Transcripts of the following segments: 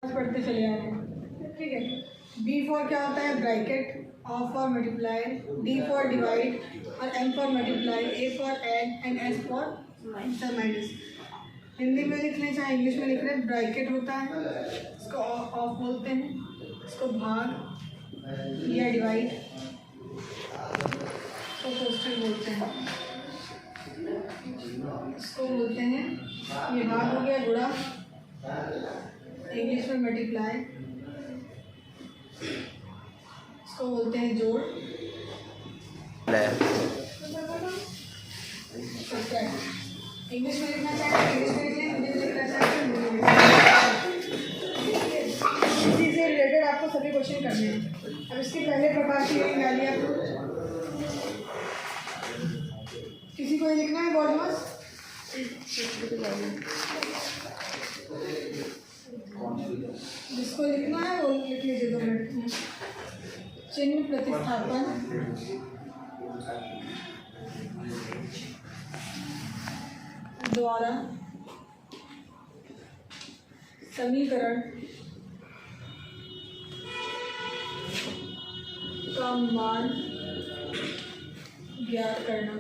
पढ़ते चले आ रहे हैं, ठीक है। बी फॉर क्या होता है, bracket, R for multiply, D for divide और M for multiply, A for add and S for minus. Hindi में लिखने चाहे इंग्लिश में लिख रहे हैं, ब्रैकेट होता है, इसको ऑफ बोलते हैं, इसको भाग या डिवाइड, इसको क्वेश्चन बोलते हैं, इसको बोलते हैं, ये भाग हो गया गुणा, इंग्लिश में मल्टीप्लाई, इसको बोलते हैं जोड़, इंग्लिश में लिखना चाहे इंग्लिश में लिखें, हिंदी में लिखना चाहे हिंदी में लिखें। इसी से रिलेटेड आपको सभी क्वेश्चन करने हैं। अब इसके पहले प्रकार की निकालिए आपको, किसी को ये लिखना है गॉड मास, जिसको लिखना है वो लिख लीजिए 2 मिनट में। चिन्ह प्रतिस्थापन द्वारा समीकरण का मान ज्ञात करना।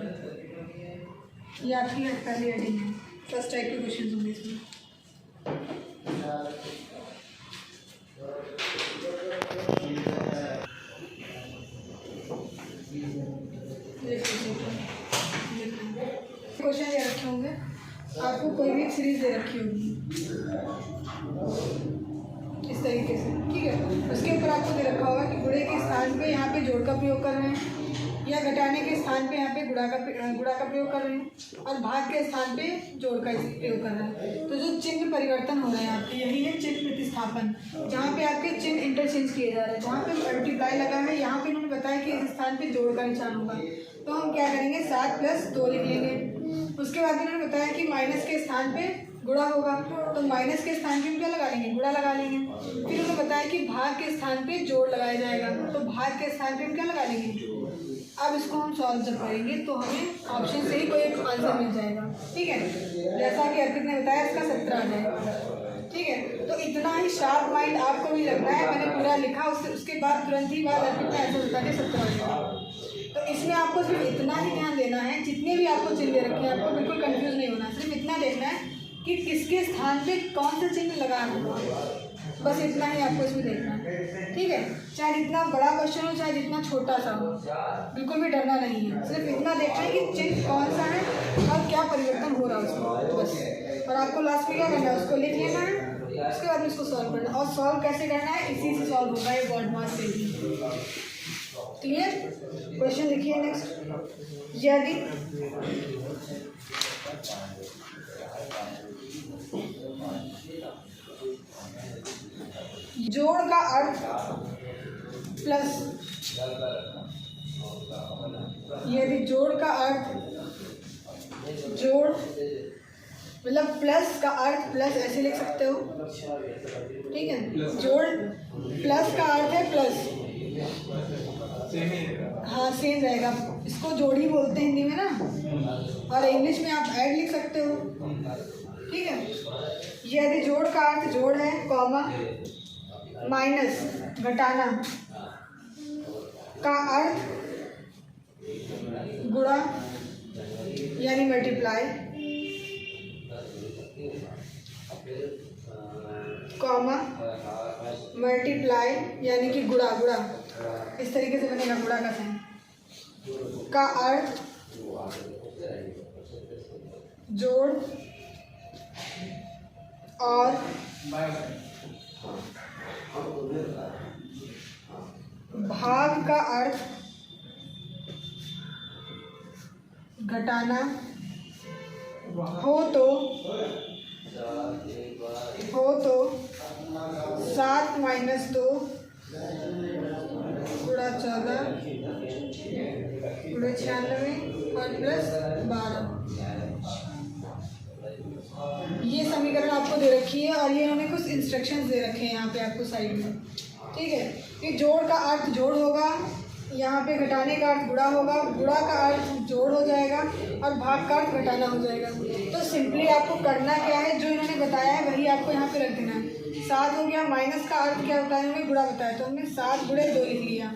ये आपकी पहली हेडिंग है, फर्स्ट टाइप के क्वेश्चन होंगे इसमें। क्वेश्चन ये रखे होंगे, आपको कोई भी सीरीज दे रखी होगी इस तरीके से, ठीक है। उसके ऊपर आपको दे रखा होगा कि गुणे के स्थान पे यहाँ पे जोड़ का प्रयोग कर रहे हैं, या घटाने के स्थान पे यहाँ पे गुणा का प्रयोग कर रहे हैं, और भाग के स्थान पे जोड़ का प्रयोग कर रहे हैं। तो जो चिन्ह परिवर्तन हो रहा है यहाँ पे, यही है चिन्ह प्रतिस्थापन, जहाँ पे आपके चिन्ह इंटरचेंज किए जा रहे हैं। जहाँ पे मल्टीप्लाई लगा है, यहाँ पे इन्होंने बताया कि इस स्थान पे जोड़ का निशान होगा, तो हम क्या करेंगे 7 + 2 लिख लेंगे। उसके बाद इन्होंने बताया कि माइनस के स्थान पे गुणा होगा, तो माइनस के स्थान पे हम क्या लगा लेंगे, गुणा लगा लेंगे। फिर उन्होंने बताया कि भाग के स्थान पे जोड़ लगाया जाएगा, तो भाग के स्थान पे हम क्या लगा लेंगे। अब इसको हम सॉल्व जब करेंगे तो हमें ऑप्शन से ही कोई एक आंसर मिल जाएगा, ठीक है। जैसा कि अर्पित ने बताया, इसका 17 आ जाएगा, ठीक है। तो इतना ही शार्प माइंड आपको भी लगना है। मैंने पूरा लिखा, उसके बाद तुरंत ही बाद अर्पित ने ऐसा बता के 17 आ जाएगा। तो इसमें आपको सिर्फ इतना ही ध्यान देना है, जितने भी आपको चिन्ह दे रखे हैं आपको बिल्कुल कंफ्यूज नहीं होना, सिर्फ इतना देखना है कि किसके स्थान पे कौन सा चिन्ह लगा है, बस इतना ही आपको इसमें देखना है, ठीक है। चाहे जितना बड़ा क्वेश्चन हो चाहे जितना छोटा सा हो, बिल्कुल भी डरना नहीं है, सिर्फ इतना देखना है कि चिन्ह कौन सा है और क्या परिवर्तन हो रहा है उसमें, बस। और आपको लास्ट में क्या करना है, उसको लिख लेना है, उसके बाद में इसको सॉल्व करना है। और सॉल्व कैसे करना है, इसी से सॉल्व होगा, ये गॉड मास से ही। क्लियर? क्वेश्चन लिखिए नेक्स्ट। यदि जोड़ का अर्थ प्लस, यदि जोड़ का अर्थ, जोड़ मतलब प्लस का अर्थ प्लस, ऐसे लिख सकते हो, ठीक है। जोड़ प्लस का अर्थ है प्लस, हाँ सेम रहेगा, इसको जोड़ ही बोलते हैं हिंदी में ना, और इंग्लिश में आप ऐड लिख सकते हो, ठीक है। यदि जोड़ का अर्थ जोड़ है, कॉमा, माइनस घटाना का अर्थ गुणा यानी मल्टीप्लाई, कॉमा मल्टीप्लाई यानी कि गुणा, इस तरीके से बनेगा गुणा का साइन, का अर्थ जोड़ और भाग का अर्थ घटाना हो तो 7 - 2 गुणा 14 गुणा 96 और प्लस 12। ये समीकरण आपको दे रखी है, और ये इन्होंने कुछ इंस्ट्रक्शंस दे रखे हैं यहाँ पे आपको साइड में, ठीक है। कि जोड़ का अर्थ जोड़ होगा, यहाँ पे घटाने का अर्थ गुणा होगा, गुणा का अर्थ जोड़ हो जाएगा और भाग का अर्थ घटाना हो जाएगा। तो सिंपली आपको करना क्या है, जो इन्होंने बताया है वही आपको यहाँ पे रख देना है। 7 हो गया। माइनस का अर्थ क्या होता है हमें गुणा बताया, तो हमने 7 गुणे 2 लिख लिया।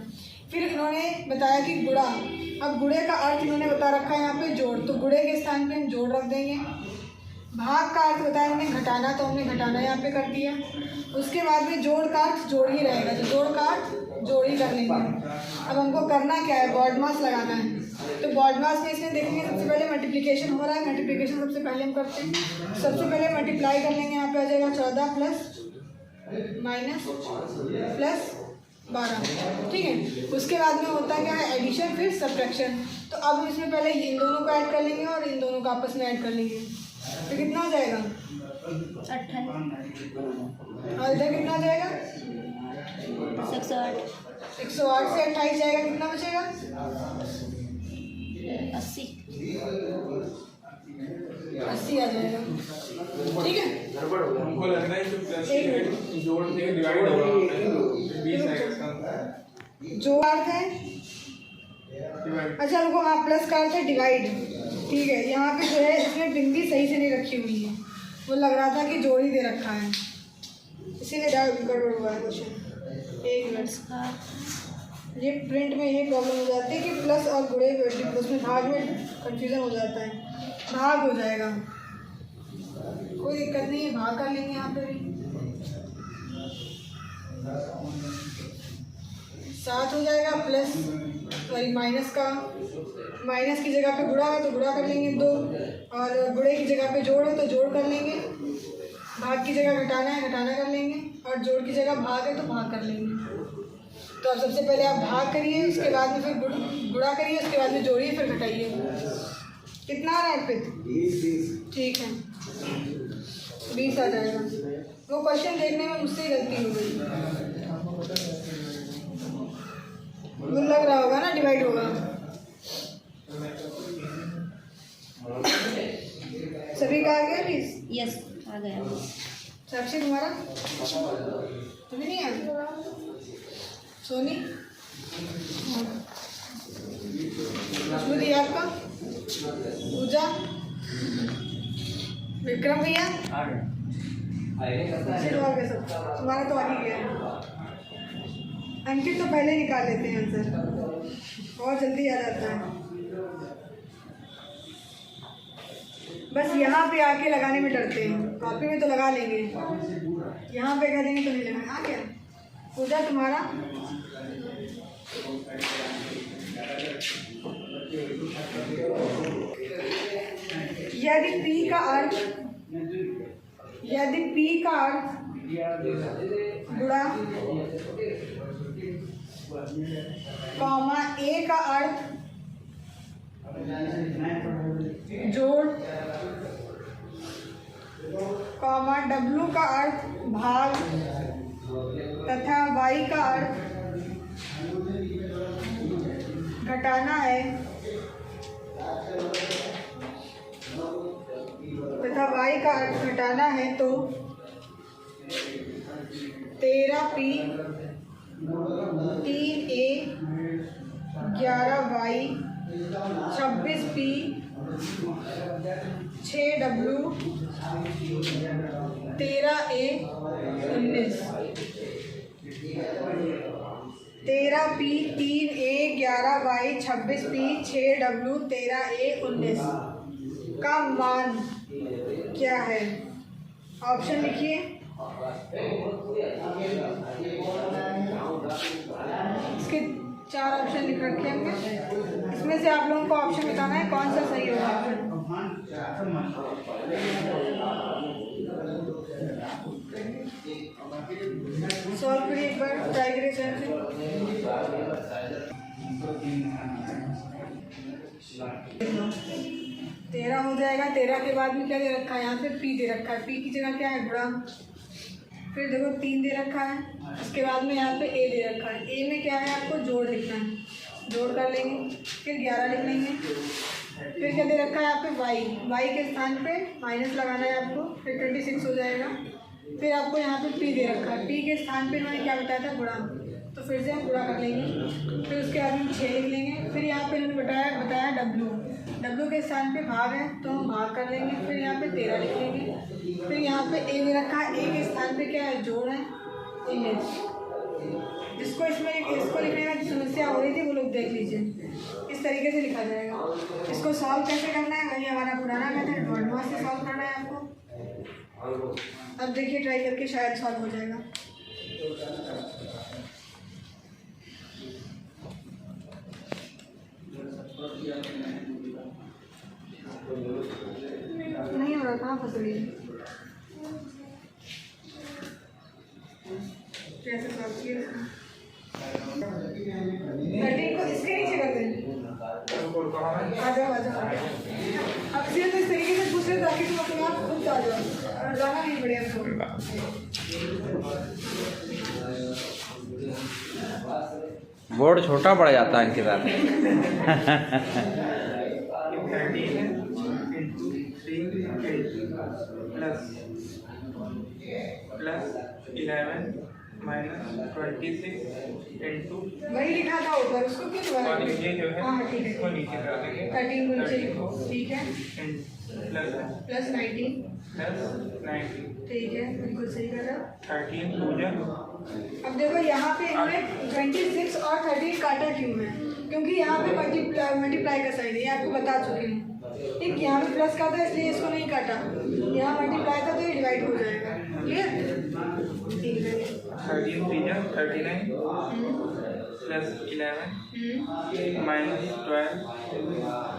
फिर इन्होंने बताया कि गुणा, अब गुणे का अर्थ इन्होंने बता रखा है यहाँ पे जोड़, तो गुणे के स्थान पे हम जोड़ रख देंगे। भाग का अर्थ बताया हमने घटाना, तो हमने घटाना यहाँ पे कर दिया। उसके बाद में जोड़ का अर्थ जोड़ ही रहेगा, तो जोड़ का अर्थ जोड़ ही कर लेंगे। अब हमको करना क्या है, बॉड मास लगाना है। तो बॉड मास में इसमें देखेंगे सबसे पहले मल्टीप्लिकेशन हो रहा है, मल्टीप्लिकेशन सबसे पहले हम करते हैं। सबसे पहले मल्टीप्लाई कर लेंगे, यहाँ पे आ जाएगा 14 प्लस माइनस प्लस 12, ठीक है। उसके बाद में होता क्या है एडिशन, फिर सब्ट्रैक्शन। तो अब हम इसमें पहले इन दोनों को ऐड कर लेंगे और इन दोनों को आपस में ऐड कर लेंगे, तो कितना हो जाएगा 28, और इधर कितना हो जाएगा 108, 108 से 28 जाएगा, कितना बचेगा 80, 80 आ जाएगा, ठीक है। हमको लग रहा है जो प्लस एक मिनट। जोड़ के डिवाइड होगा 20 आएगा जो अर्थ है डिवाइड। अच्छा रुको, हाँ प्लस का अर्थ है डिवाइड, ठीक है। यहाँ पे जो है इसमें बिंदी सही से नहीं रखी हुई है, वो लग रहा था कि जोड़ ही दे रखा है, इसीलिए गड़बड़ हुआ है क्वेश्चन। एक मिनट, ये प्रिंट में ये प्रॉब्लम हो जाती है कि प्लस और गुणे उसमें भाग में कंफ्यूजन हो जाता है, भाग हो जाएगा, कोई दिक्कत नहीं है, भाग कर लेंगे यहाँ पे भी। 7 हो जाएगा प्लस सॉरी माइनस का, माइनस की जगह पे गुणा है तो गुणा कर लेंगे 2, और गुणे की जगह पे जोड़ है तो जोड़ कर लेंगे। भाग की जगह घटाना है घटाना कर लेंगे, और जोड़ की जगह भाग है तो भाग कर लेंगे। तो अब सबसे पहले आप भाग करिए, उसके बाद में फिर गुणा करिए, उसके बाद में जोड़िए, फिर घटाइए। कितना आ रहा है अर्पित? 20, ठीक है 20 आ जाएगा। वो क्वेश्चन देखने में मुझसे गलती हो गई, वो लग रहा होगा ना डिवाइड होगा। सभी का आ गया 20? यस आ गया। साक्षी तुम्हारा तुम्हें नहीं आया? सोनी खुशबू आपका, पूजा, विक्रम भैया सब तुम्हारा तो आ ही गया। अंकित तो पहले निकाल लेते हैं आंसर, और जल्दी आ जाता है। बस यहाँ पे आके लगाने में डरते हैं, कॉपी में तो लगा लेंगे, यहाँ पे कह देंगे तो नहीं लगाए। आ गया पूजा तुम्हारा? यदि P का अर्थ गुणा कॉमा A का अर्थ जोड़ कॉमा W का अर्थ भाग तथा Y का अर्थ घटाना है तथा Y का अर्थ घटाना है, तो 13P 3A 11Y 26P 6W 13A 19। 13P 3A 11Y 26P 6W 13A 19 का मान क्या है? ऑप्शन लिखिए। इसके 4 ऑप्शन लिख रखे हैं हमने, इसमें से आप लोगों को ऑप्शन बताना है कौन सा सही होगा। सॉल्व करिए एक बार डायग्राम से। 13 हो जाएगा। 13 के बाद में क्या दे रखा है? यहाँ पे P दे रखा है, P की जगह क्या है? गुणा। फिर देखो 3 दे रखा है, उसके बाद में यहाँ पे A दे रखा है। A में क्या है? आपको जोड़ लिखना है, जोड़ कर लेंगे, फिर 11 लिख लेंगे। फिर क्या दे रखा है यहाँ पे? Y के स्थान पे माइनस लगाना है आपको, फिर 26 हो जाएगा। फिर आपको यहाँ पे P दे रखा है, P के स्थान पे इन्होंने क्या बताया था? गुणा। तो फिर से हम गुणा कर लेंगे, फिर उसके बाद हम 6 लिख लेंगे। फिर यहाँ पे इन्होंने बताया W W के स्थान पे भाग है तो हम भाग कर लेंगे, फिर यहाँ पे 13 लिख लेंगे। फिर यहाँ पे A में रखा है, A के स्थान पे क्या है, जोड़ है, इमेज। जिसको इसको लिखने में समस्या हो रही थी वो लोग देख लीजिए, इस तरीके से लिखा जाएगा। इसको सॉल्व कैसे करना है, वही हमारा पुराना मेथड वर्डमास से सॉल्व करना है आपको। अब देखिए ट्राई करके शायद सॉल्व हो जाएगा। नहीं हो रहा, कहाँ फंस रही है, कैसे सॉल्व किया? 13 को इसके नीचे कर दें। आ जाओ आ जाओ। अब सिर्फ तो इस तरीके से पूछ रहे ताकि तुम अपने आप खुद आ जाओ और जाना नहीं पड़े हमको। बोर्ड छोटा पड़ जाता है इनके साथ। 11 -26 into वही लिखा था ऊपर, उसको क्यों दोबारा? और ये जो है हाँ ठीक है, इसको नीचे कर देंगे। 13 को नीचे लिखो, ठीक है, प्लस 19, ठीक है, बिल्कुल सही कर रहा। 13 पूजा। अब देखो यहाँ पे इन्होंने 26 और 13 काटा क्यों है, क्योंकि यहाँ पे मल्टीप्लाई का साइन है, ये आपको बता चुके हैं। ठीक, यहाँ पे प्लस का था इसलिए इसको नहीं काटा, यहाँ मल्टीप्लाई था तो ये डिवाइड हो जाएगा। क्लियर? ठीक है। 13 तीजा 39 प्लस 11 -12,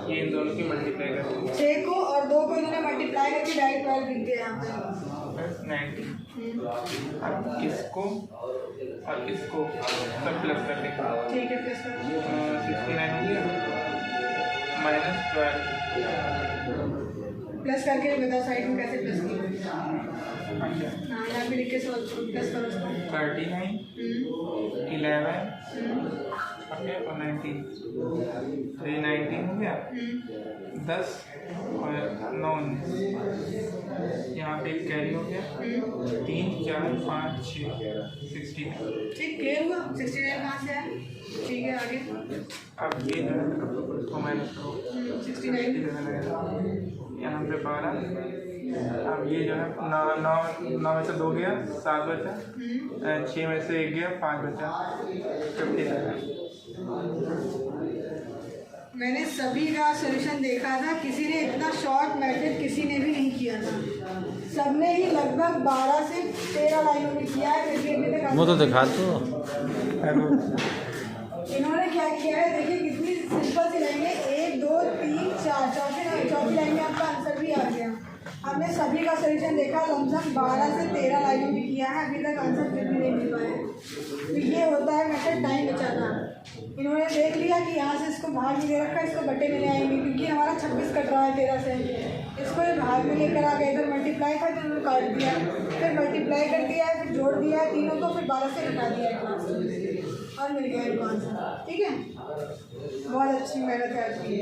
ये इन दोनों की मल्टीप्लाई करते 6 को और 2 को इन्होंने मल्टीप्लाई करके डायरेक्ट 12 लिख दिया यहाँ पे। प्लस 19। अब इसको और इसको सब प्लस कर देंगे। ठीक है, प्लस कर 69 हो गया -12। प्लस करके बताओ साइड में कैसे प्लस किया। हाँ, यहाँ पे लिख के प्लस करो उसको। 39 11 और 19, तो ये 19 हो गया। 10 और 9 यहाँ पे एक कैरी हो गया। 3 4 5 6 16। ठीक, क्लियर हुआ। 69 कहाँ से आया? ठीक है, आगे। अब ये जो है तो माइनस करो 69 यहाँ पे 12। अब ये जो है 9 में से 2 गया, 7 बचा। 6 में से 1 गया, 5 बचा, 57। मैंने सभी का सॉल्यूशन देखा था, किसी ने इतना शॉर्ट मेथड किसी ने भी नहीं किया था। सबने ही लगभग 12 से 13 लाइनों में किया है, फिर भी अभी तक वो तो दिखा दो। इन्होंने क्या किया है, देखिए कितनी सिंपल सी लाइन है, 1 2 3 4, चौथी लाइन में आपका आंसर भी आ गया। हमने सभी का सॉल्यूशन देखा, लमसम 12 से 13 लाइनों में किया है, अभी तक आंसर फिर भी नहीं मिल पाया। तो ये होता है मेथड टाइम बचाना। इन्होंने देख लिया कि यहाँ से इसको भाग में दे रखा है, इसको बटे में ले आएंगे, क्योंकि हमारा 26 कट रहा है 13 से, इसको ये भाग में लेकर आ गए। इधर मल्टीप्लाई था तो उन्होंने काट दिया, फिर मल्टीप्लाई कर दिया है, फिर जोड़ दिया है तीनों को, फिर 12 से घटा दिया है क्लास में, और मिल गया इनको आंसर। ठीक है, बहुत अच्छी मेहनत है आपकी,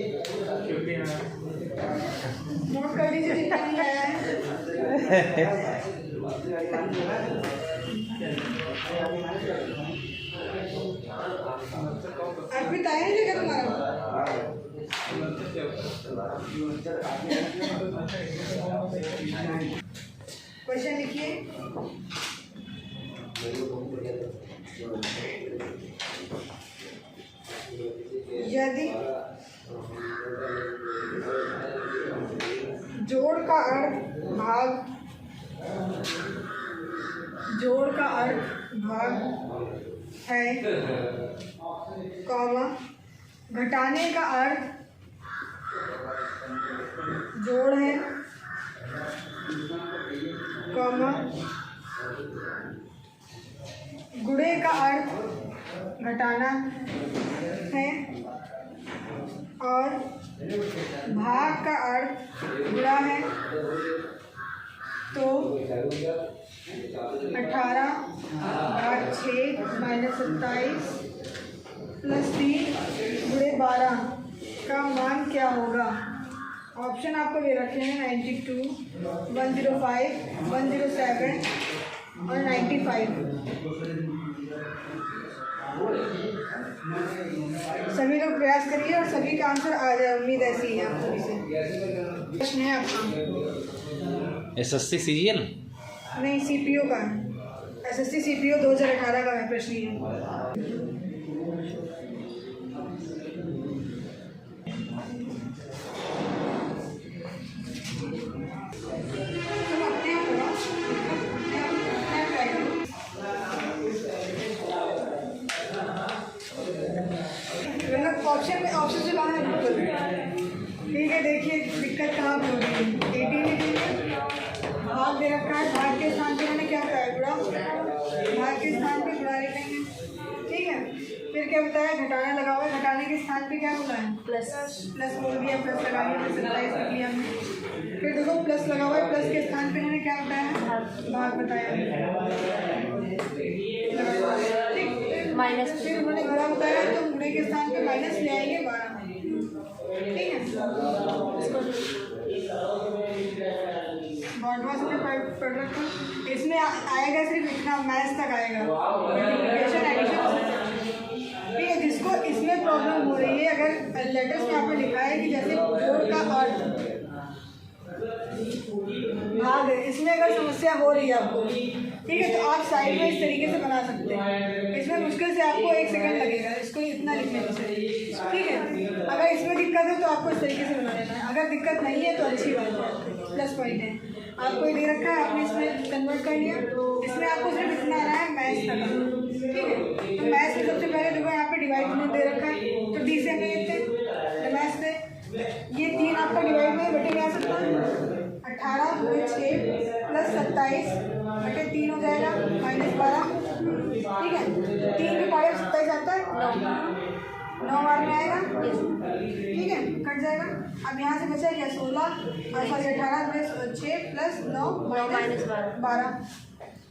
नोट कर लीजिए जितना नहीं आया है। अर्पित आया नहीं लेकर तुम्हारा? क्वेश्चन लिखिए। यदि जोड़ का अर्थ भाग है, कॉमा, घटाने का अर्थ जोड़ है, कॉमा, गुणे का अर्थ घटाना है और भाग का अर्थ गुणा है, तो 18 भाग 6 माइनस 27 प्लस 3 गुणे 12 का मान क्या होगा? ऑप्शन आपको दे रखे हैं 92, 105, 107 और 95। सभी लोग प्रयास करिए और सभी का आंसर आ जाए, उम्मीद ऐसी है आप सभी से। प्रश्न है आपका? SSC CGL नहीं, CPO का है। SSC CPO 2018 का है प्रश्न ये। ऑप्शन से बाहर निकल। ठीक है, देखिए दिक्कत कहाँ पे हो रही है। 18 भाग दे रखा है, भाग के स्थान पे मैंने क्या बताया, गुणा। भाग के स्थान पे गुणा लिखेंगे। ठीक है, फिर क्या बताया, घटाना लगा हुआ है, घटाने के स्थान पे क्या बोला है, प्लस। प्लस बोल दिया, प्लस लगा दिया, 27 लिख लिया हमने। फिर देखो प्लस लगा हुआ है, प्लस के स्थान पे मैंने क्या बताया, भाग बताया। माइनस, फिर उन्होंने गुणा बताया, तो गुणे के स्थान पे माइनस ले आएंगे 12। ठीक है, बॉन्डवा से पढ़ रखा। इसमें आएगा सिर्फ इतना, मैथ्स तक आएगा, मल्टीप्लिकेशन, एडिशन। ठीक है, जिसको इसमें प्रॉब्लम हो रही है, अगर लेटर्स में यहाँ पे लिखा है कि जैसे जोड़ का अर्थ भाग है, इसमें अगर समस्या हो रही है आपको, ठीक है, तो आप साइड में इस तरीके से बना सकते हैं। इसमें मुश्किल से आपको 1 सेकंड लगेगा इसको इतना लिखने में से। ठीक है, अगर इसमें दिक्कत है तो आपको इस तरीके से बना लेना है। अगर दिक्कत नहीं है तो अच्छी बात है, प्लस पॉइंट है। आपको ये दे रखा है, आपने इसमें कन्वर्ट कर लिया। इसमें आपको सिर्फ इतना आना है मैथ्स तक। ठीक है, तो मैथ्स में सबसे पहले देखो यहाँ पे डिवाइड में दे रखा है, तो डी से हमने लिखते हैं मैथ्स से। ये 3 आपका डिवाइड में बटे में आ सकता है, 18 × 6 + 27 बटे 3 हो जाएगा, -12। ठीक है, 3 के पावर 27 आता है, 9 बार में आएगा। ठीक है, कट जाएगा। अब यहाँ से बचा क्या, 16 सॉरी 18 + 6 + 9 -12।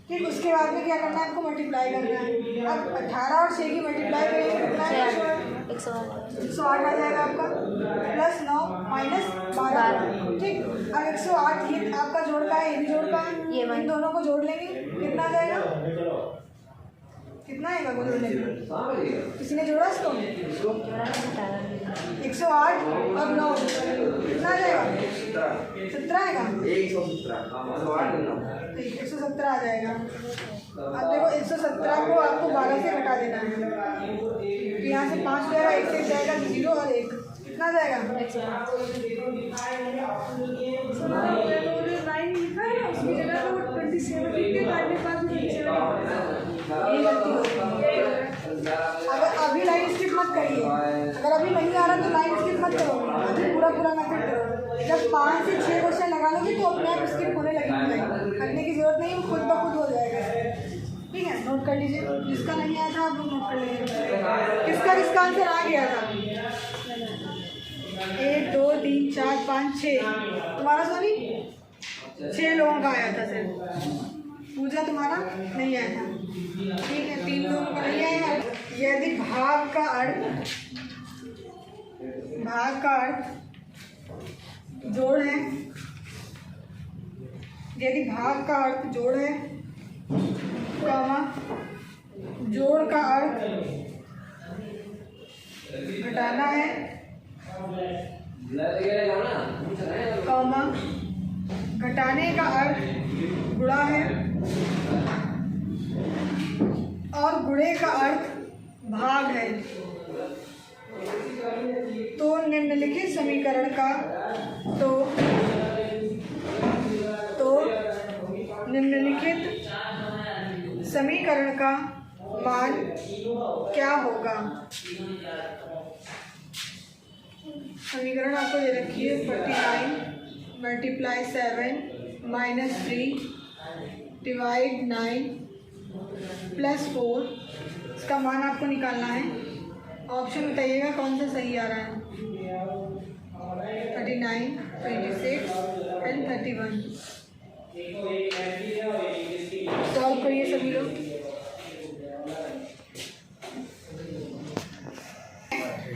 ठीक, उसके बाद में क्या करना है, आपको मल्टीप्लाई करना है। अब 18 और 6 की मल्टीप्लाई करेंगे, कितना है, 108 आ जाएगा आपका, +9 -12। ठीक, अब 108 ये आपका जोड़ का है, ये भी जोड़ का है, इन दोनों को जोड़ लेंगे, कितना आ जाएगा, कितना आएगा वो जोड़ने में, किसी ने जोड़ा इसको, 108 और 9 कितना आ जाएगा, 17 आएगा, 117 आ जाएगा। अब देखो 117 को आपको 12 से घटा देना है, तो यहाँ से 5 जाएगा, 1 से जाएगा 0 और 1 कितना जाएगा, उसकी जगह तो 27 लिख के बाद में 27 अगर अभी लाइन स्किप मत करिए, अगर अभी नहीं आ रहा तो लाइन स्किप मत करो, अभी पूरा मेथड करो। जब 5 से 6 क्वेश्चन लगा लोगे तो अपने आप स्किप होने लगेगी, करने की जरूरत नहीं, खुद ब खुद हो जाएगा। ठीक है, नोट कर लीजिए, जिसका नहीं आया था आप लोग नोट कर लीजिए। किसका आंसर आ गया था, 1 2 3 4 5 6 तुम्हारा सोनी 6 लोगों का आया था सर, पूजा तुम्हारा नहीं आया था। ठीक है, 3 लोगों का नहीं आया। यदि भाग का अर्थ जोड़ है, यदि भाग का अर्थ जोड़ है, कॉमा जोड़ का अर्थ घटाना है, कॉमा घटाने का अर्थ गुणा है और गुणे का अर्थ भाग है, तो निम्नलिखित समीकरण का निम्नलिखित समीकरण का मान क्या होगा। समीकरण आपको दे रखी है 49 × 7 -3 / 9 + 4, इसका मान आपको निकालना है। ऑप्शन बताइएगा कौन सा सही आ रहा है, 39, 26 और 31। सॉल्व करिए सभी लोग।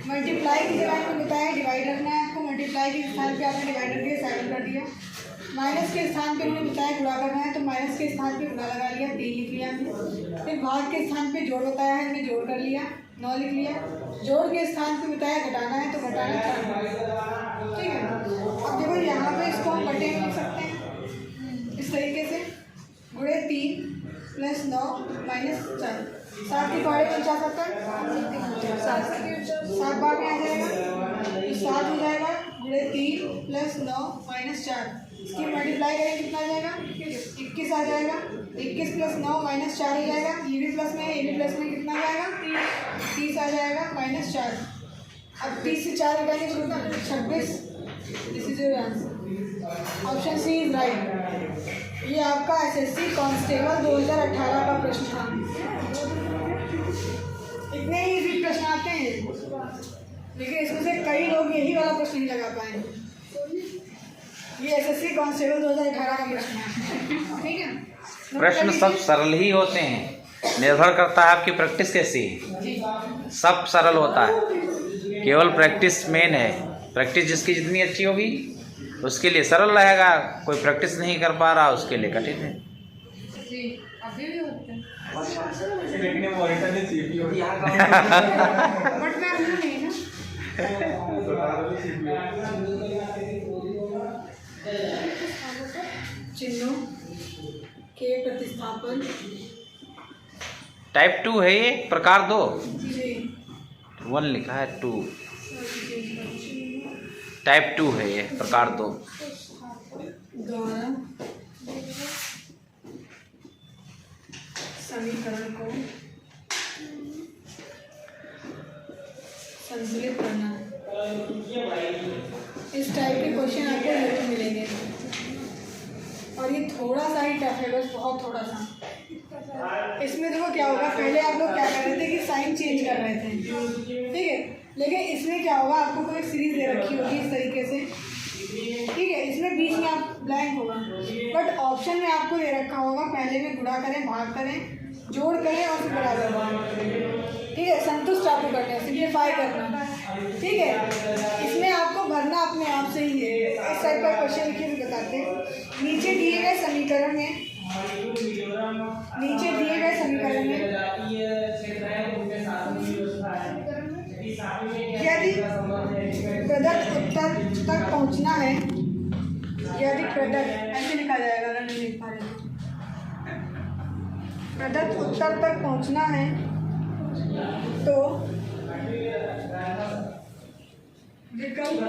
मल्टीप्लाई की जगह आपको बताया डिवाइड रखना है, आपको मल्टीप्लाई के स्थान पे आपने डिवाइड रख दिया, साइड कर दिया। माइनस के स्थान पे उन्होंने बताया गुणा करना है, तो माइनस के स्थान पे गुणा लगा लिया, 3 लिख लिया हमने। फिर भाग के स्थान पे जोड़ बताया है, हमने जोड़ कर लिया। 9 लिख लिया। जोड़ के स्थान पे बताया घटाना है तो घटाना 4, ठीक है। अब देखो यहाँ पे इसको हम बटे में लिख सकते हैं इस तरीके से, गुणे 3 + 9 - 4, 7 के पहाड़े 75, 7 बार में आ जाएगा तो 7 हो जाएगा, गुणे 3 + 9 - 4, इसकी मल्टीप्लाई करेंगे कितना आ जाएगा, 21 आ जाएगा। 21 + 9 - 4 हो जाएगा, ये भी प्लस में है, ये भी प्लस में, कितना आ जाएगा 30 आ जाएगा -4। अब 30 से 4 हटाएंगे तो कितना 26। This is your answer, option C is right. ये आपका एसएससी कांस्टेबल 2018 का प्रश्न था। इतने ही इजी प्रश्न आते हैं, लेकिन इसमें से कई लोग यही वाला प्रश्न नहीं लगा पाए। ये एसएससी कांस्टेबल 2018 का प्रश्न है, ठीक है। प्रश्न सब सरल ही होते हैं, निर्भर करता है आपकी प्रैक्टिस कैसी है। सब सरल होता है, केवल प्रैक्टिस मेन है। प्रैक्टिस जिसकी जितनी अच्छी होगी उसके लिए सरल रहेगा, कोई प्रैक्टिस नहीं कर पा रहा उसके लिए कठिन है। जी अभी भी होते हैं लेकिन वो मॉनिटर ने सीपीयू बट मैं हूँ नहीं ना। चिन्हों के प्रतिस्थापन टाइप 2 है ये, प्रकार 2। जी 1 लिखा है 2, टाइप 2 है ये, प्रकार 2। द्वारा समीकरण को संतुलित करना। इस टाइप के क्वेश्चन आपको जरूर मिलेंगे और ये थोड़ा सा ही टफ है, बस बहुत थोड़ा सा। इसमें देखो क्या होगा, पहले आप लोग क्या कर रहे थे कि साइन चेंज कर रहे थे, ठीक है। लेकिन इसमें क्या होगा, आपको कोई सीरीज दे रखी होगी इस तरीके से, ठीक है। इसमें बीच में आप ब्लैंक होगा, बट ऑप्शन में आपको दे रखा होगा पहले में गुणा करें, भाग करें, जोड़ करें और फिर बराबर, ठीक है। संतुष्ट आपको करना है, सिंप्लीफाई करना, ठीक है। इसमें आपको भरना अपने आप से ही है। इस टाइप का क्वेश्चन लिखिए भी बताते हैं। नीचे दिए गए समीकरण में यदि प्रदत्त उत्तर तक पहुंचना है, यदि प्रदत्त ऐसे लिखा जाएगा, अगर नहीं लिख पा रहे प्रदत्त उत्तर तक पहुंचना है तो विकल्प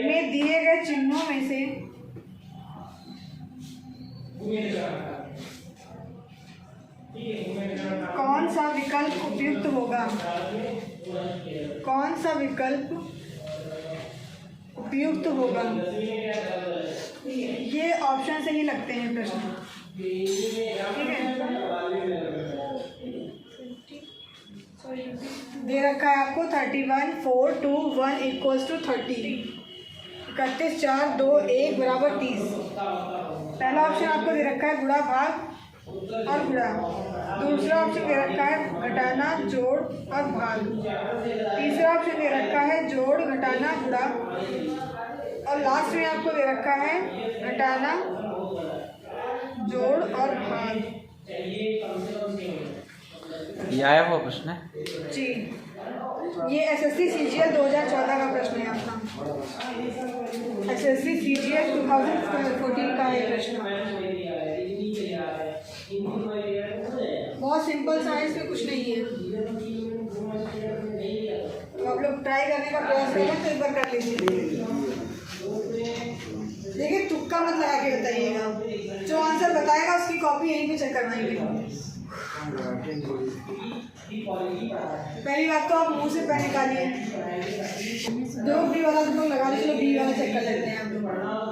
में दिए गए चिन्हों में से कौन सा विकल्प उपयुक्त होगा, कौन सा विकल्प उपयुक्त होगा। ये ऑप्शन से ही लगते हैं प्रश्न, ठीक है। दे रखा है आपको 31 4 2 1 = 30, 31 4 2 1 = 30। पहला ऑप्शन आपको दे रखा है गुणा भाग और गुणा, दूसरा ऑप्शन दे रखा है घटाना जोड़ और भाग, तीसरा ऑप्शन दे रखा है जोड़ घटाना गुणा, और लास्ट में आपको दे रखा है घटाना जोड़ और भाग। ये आया हुआ प्रश्न है जी, ये एसएससी सीजीएल 2014 का प्रश्न है आपका। एसएससी सीजीएल 2014 का है प्रश्न, बहुत सिंपल सा है, इसमें कुछ नहीं है। तो आप लोग ट्राई करने का प्रयास करें तो एक बार कर लीजिए। देखिए तुक्का मत लगा के बताइएगा, जो आंसर बताएगा उसकी कॉपी यहीं पे चेक करवाएंगे। पहली बात तो आप मुंह से पेन निकालिए, दो बी वाला तुम लोग लगा लीजिए, बी वाला चेक कर लेते हैं आप लोग।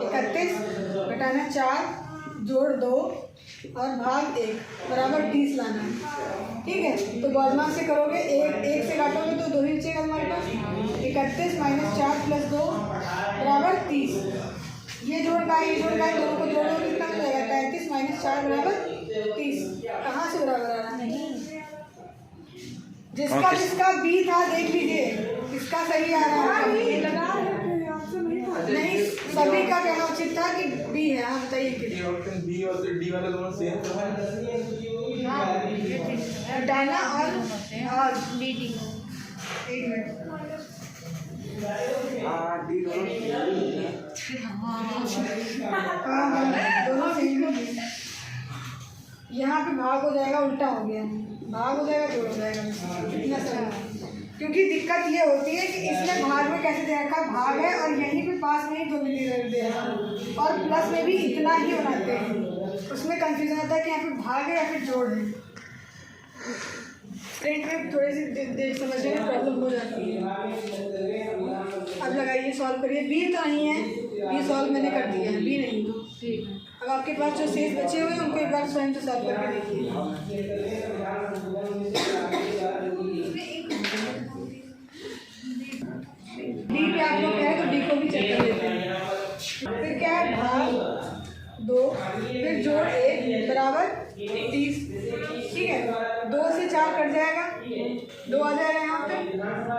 31 घटाना 4 जोड़ 2 और भाग 1 बराबर 30 लाना है, ठीक है। तो बॉडमार्क से करोगे, एक से काटोगे तो 2 ही बचेगा हमारे पास। 31 - 4 + 2 बराबर 30। ये जोड़ का ये जोड़ का दोनों को जोड़ोगे कितना हो जाएगा, 33 - 4 बराबर 30। कहाँ से बराबर आ रहा है, जिसका बी था देख लीजिए किसका सही आ रहा है। नहीं सभी का कहना उचित था कि बी है। हाँ बताइए ये कितना। ऑप्शन बी और डी वाले दोनों सेम तो है। घटाना और बी डी। एक मिनट, डी दोनों हाँ दोनों सेम है। यहाँ पे भाग हो जाएगा, उल्टा हो गया, भाग हो जाएगा जोड़ हो जाएगा, इतना सरल है। क्योंकि दिक्कत ये होती है कि इसमें भाग में कैसे दे रखा है, भाग है और यहीं पे पास में ही 2 मिलीमीटर दे रखा है और प्लस में भी इतना ही बनाते हैं, उसमें कंफ्यूजन आता है कि यहाँ पे भाग है या फिर जोड़ है। प्रिंट में थोड़ी सी देख समझने में प्रॉब्लम हो जाती है। अब लगाइए, सॉल्व करिए। बी तो नहीं है, बी सॉल्व मैंने कर दिया है, बी नहीं। ठीक है। अब आपके पास जो शेष बचे हुए हैं उनको एक बार स्वयं से सॉल्व करके देखिए। डी पे आप लोग कहें तो डी को भी चेक कर लेते हैं। फिर क्या है, भाग 2 फिर जोड़ 1 बराबर 30। ठीक है, 2 से 4 कट जाएगा, 2 आ जाएगा यहाँ पे,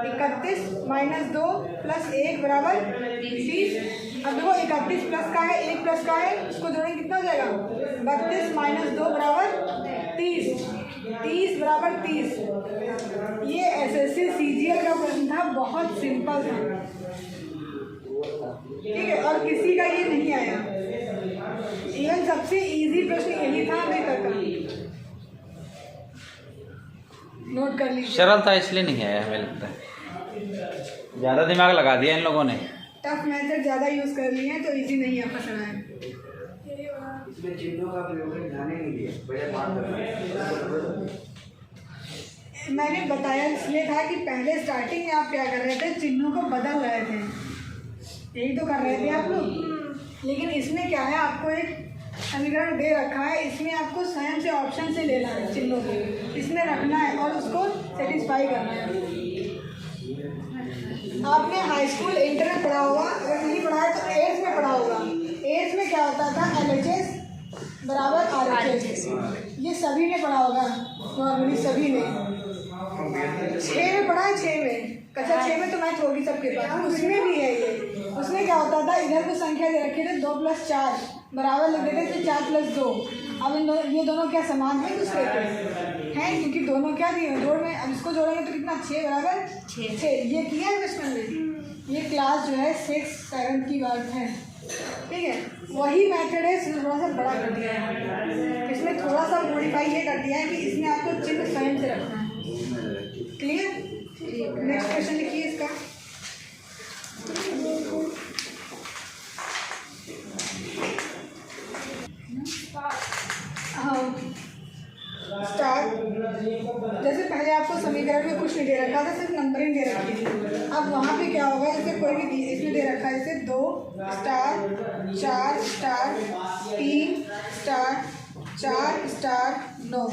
31 माइनस 2 प्लस 1 बराबर 30। अब देखो 31 प्लस का है, 1 प्लस का है, इसको जोड़ेंगे कितना हो जाएगा, 32 माइनस 2 बराबर 30, 30 बराबर 30। ये एसएससी सीजीएल का प्रश्न था, बहुत सिंपल था। ठीक है, और किसी का ये नहीं आया। इवन सबसे इजी प्रश्न यही था अभी तक का। नोट कर लीजिए। सरल था इसलिए नहीं आया हमें लगता है, ज़्यादा दिमाग लगा दिया इन लोगों ने। टफ मेथड ज़्यादा यूज़ कर लिए हैं तो इजी नहीं आ पसंद आया। इसमें चिन्हों का प्रयोग ध्यान ही नहीं दिया, पहले बात करना। मैंने बताया इसलिए था कि पहले स्टार्टिंग में आप क्या कर रहे थे, चिन्हों को बदल रहे थे, यही तो कर रहे थे आप लोग। लेकिन इसमें क्या है, आपको एक समीकरण दे रखा है, इसमें आपको स्वयं से ऑप्शन से लेना है, चिन्हों को इसमें रखना है और उसको सेटिस्फाई करना है। आपने हाई स्कूल इंटर में पढ़ा होगा, अगर नहीं पढ़ा है तो 8th में पढ़ा होगा। 8th में क्या होता था, LHS बराबर RHS, ये सभी ने पढ़ा होगा नॉर्मली, सभी ने। 6 में पढ़ा है, 6 में, कक्षा 6 में तो मैथ होगी सबके पास, उसमें भी है ये। उसमें क्या होता था, इधर को संख्या दे रखे थे 2 + 4 बराबर लिख देते थे 4 + 2। अब ये दोनों क्या समान है दूसरे के हैं, क्योंकि दोनों क्या दिए जोड़ में। अब इसको जोड़ेंगे तो कितना, 6 बराबर 6। ये किया है बचपन में, ये क्लास जो है 6th 7th की बात है। ठीक है, वही मेथड है, इसमें थोड़ा सा बड़ा कर दिया है। इसमें थोड़ा सा मॉडिफाई ये कर दिया है कि इसमें आपको चिन्ह स्वयं से रखना है। क्लियर? नेक्स्ट क्वेश्चन लिखिए इसका। स्टार्ट। जैसे पहले आपको समीकरण में कुछ नहीं दे रखा था, सिर्फ नंबरिंग दे रखी थी। अब वहाँ पे क्या होगा, जैसे कोई भी इसमें दे रखा है, जैसे 2 स्टार 4 स्टार 3 स्टार 4 स्टार 9।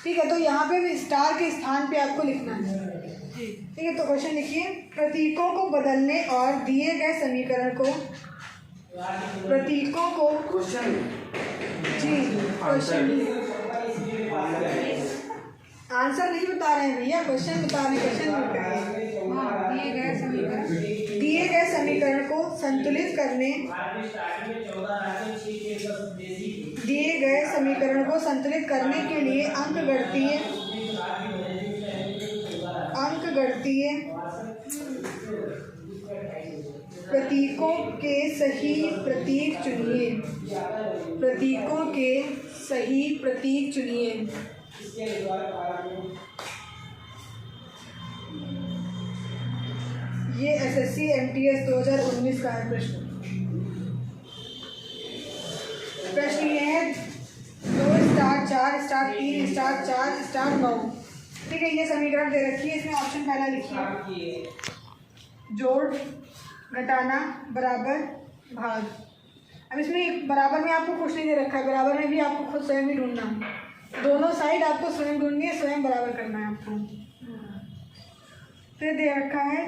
ठीक है, तो यहाँ पे भी स्टार के स्थान पे आपको लिखना है। ठीक है, तो क्वेश्चन लिखिए, प्रतीकों को बदलने और दिए गए समीकरण को, प्रतीकों को जी क्वेश्चन आंसर नहीं बता रहे हैं भैया, क्वेश्चन बता रहे हैं, क्वेश्चन दिए गए समीकरण को संतुलित करने, दिए गए समीकरण को संतुलित करने के लिए अंकगणितीय प्रतीकों के सही प्रतीक चुनिए, प्रतीकों के सही प्रतीक चुनिए। ये एसएससी MTS 2019 का है प्रश्न। प्रश्न ये है 2 स्टार 4 स्टार 3 स्टार 4 स्टार 9। ठीक है, ये समीकरण दे रखी है, इसमें ऑप्शन पहला लिखिए, जोड़ घटाना बराबर भाग। अब इसमें बराबर में आपको कुछ नहीं दे रखा है, बराबर में भी आपको खुद स्वयं ही ढूंढना है, दोनों साइड आपको स्वयं ढूंढनी है, स्वयं बराबर करना है आपको। फिर दे रखा है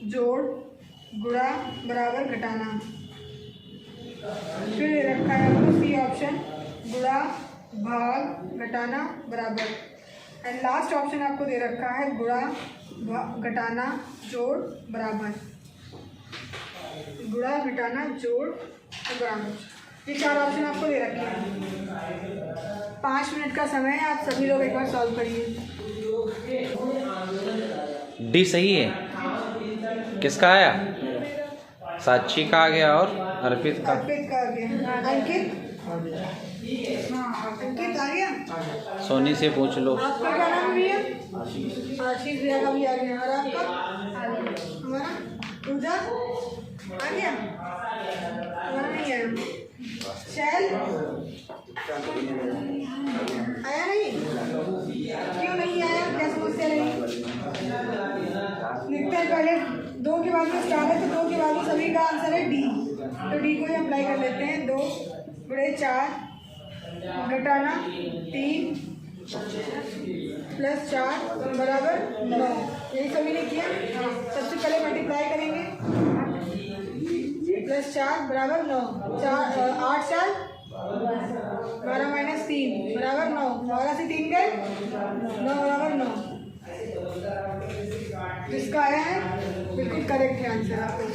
जोड़ गुणा बराबर घटाना, फिर दे रखा है आपको सी ऑप्शन गुणा भाग घटाना बराबर, एंड लास्ट ऑप्शन आपको दे रखा है गुणा घटाना जोड़ बराबर। गुणा घटाना जोड़ और बढ़ाना, ये 4 ऑप्शन आपको दे रखे हैं। 5 मिनट का समय है, आप सभी लोग एक बार सॉल्व करिए। डी सही है। किसका आया? साक्षी का आ गया और अर्पित का। अर्पित का आ गया। अंकित अंकित आ गया। सोनी से पूछ लो। आपका क्या नाम है भैया? आशीष भैया का भी आ गया। और आपका? हमारा पूजा आ गया? हमारा नहीं आया। शैल आया नहीं? क्यों नहीं आया? क्या समस्या रही? लिखते हैं पहले 2 के बाद में स्टार है, तो 2 के बाद में सभी का आंसर है डी, तो डी को ही अप्लाई कर लेते हैं। 2 गुणे 4 घटाना 3 प्लस 4 बराबर 9, यही सभी ने किया। सबसे पहले मल्टीप्लाई करेंगे, प्लस 4 बराबर 9, 8 4 12 माइनस 3 बराबर 9, 12 से 3 गए 9 बराबर 9। जिसका आया है बिल्कुल करेक्ट है आंसर आपका।